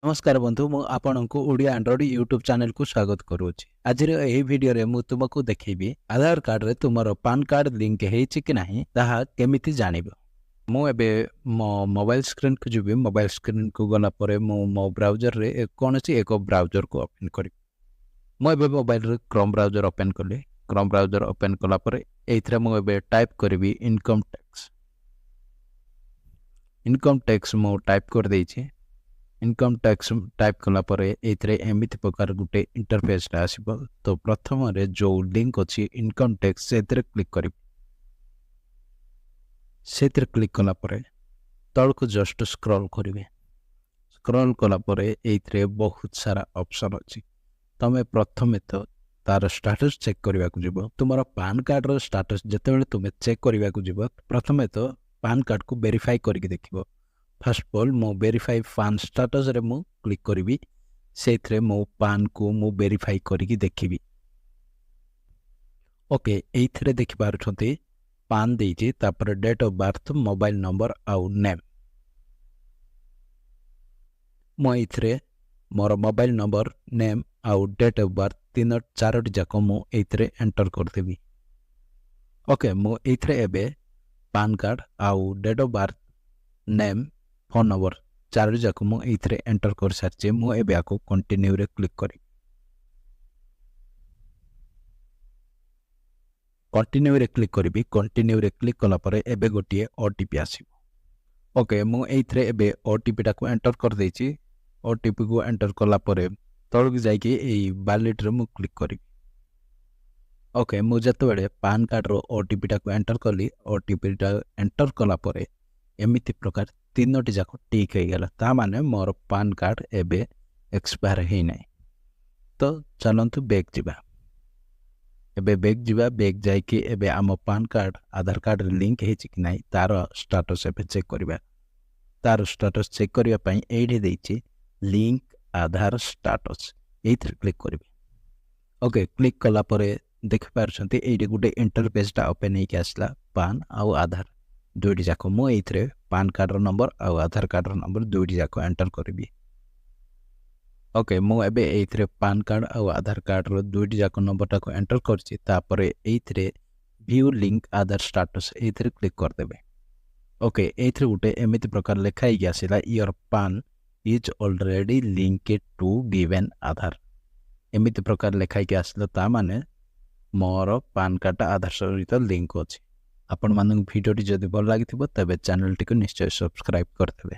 नमस्कार बंधु मु आपनकु ओडिया एंड्रॉइड यूट्यूब चैनल को स्वागत करूछि। आज एही वीडियो रे मु तुमको देखैबी आधार कार्ड रे तुमरो पान कार्ड लिंक हेछि कि नाही ताहा केमिति जानिबो। मु एबे मो मोबाइल स्क्रीन को जुबी मोबाइल स्क्रीन को गला परे मो ब्राउजर रे कोनोसी एक ब्राउजर को ओपन करी। मु एबे मोबाइल रे क्रोम ब्राउजर ओपन करले। क्रोम ब्राउजर ओपन कला परे एथरे मु एबे टाइप करबी इनकम टैक्स मु टाइप कर देछि। इनकम टैक्स टाइप कला परे एथरे एमिति प्रकार गुटे इंटरफेस आसीबो। तो प्रथम रे जो लिंक अछि इनकम टैक्स सेतरे क्लिक करी। सेतरे क्लिक कला परे तळको जस्ट स्क्रॉल करिवे। स्क्रॉल कला परे एथरे बहुत सारा ऑप्शन अछि। तमे प्रथमे तो तार स्टेटस चेक करबा को जिवो। तुमरा पान कार्ड रो स्टेटस जतेबेले तुमे चेक करबा को जिवो प्रथमे तो पान कार्ड को वेरीफाई करके देखिबो। फर्स्ट ऑफ ऑल मो वेरीफाई पान स्टेटस रे मु क्लिक करिवि। सेथरे मो पान को मु वेरीफाई करिकि देखिबि। ओके एथरे देखि पारुछंती पान देइछि तापर date of birth mobile number आउ नेम। मो एथरे मोर मोबाइल नंबर नेम आउ डेट ऑफ बर्थ तीन चारोटी जाको मु एथरे एंटर कर देबी। ओके मु एथरे एबे पान कार्ड आउ date of birth name phone number चारोटी जाको मु एथरे एंटर कर सारचे। मु एबे आको कंटिन्यू रे क्लिक करी। कंटिन्यू रे क्लिक करबी। कंटिन्यू रे क्लिक कला परे एबे गोटिए ओटीपी आसीबो। ओके मु एथरे एबे ओटीपी टाको एंटर कर देछि। ओटीपी को एंटर कला परे तळक जाईकी एई वैलिड रे मु क्लिक करी। ओके मु जतबेले पान कार्ड रो ओटीपी टाको एंटर कली। ओटीपी टा एंटर कला परे एमिति प्रकार तीनोटी जाको टिक हे गेला। ता माने मोर पान कार्ड एबे एक्सपायर हे नै। तो चलंतु बैक जिबा। एबे बैक जिबा। बैक जाईकी एबे आम पान कार्ड आधार कार्ड लिंक हेछि कि नै तार स्टेटस एबे चेक करबा। तार स्टेटस चेक करिया पई एठी देछि लिंक आधार स्टेटस एथि क्लिक करबी। ओके क्लिक कला परे देख पारछंती एठी गुटे इंटरफेस टा ओपन हे के आसला पान आउ आधार दुईटी जाको मु एथरे पान कार्ड रो नंबर आउ आधार कार्ड रो नंबर दुईटी जाको एंटर करबी। ओके मु एबे एथरे पान कार्ड आउ आधार कार्ड रो दुईटी जाको नंबर टाको एंटर करछि। तापरे एथरे व्यू लिंक आधार स्टेटस एथरे क्लिक कर देबे। ओके एथरे गुटे एमिति प्रकार लेखा ही आसीला your PAN is already linked to given Aadhaar. एमिति प्रकार लेखा ही आसीला ता माने मोर पान कार्ड आधार सहित लिंक अछि। आपण मानक वीडियो टी जदि भल लागिथिबो तबे चैनल टी को निश्चय सब्सक्राइब करथबे।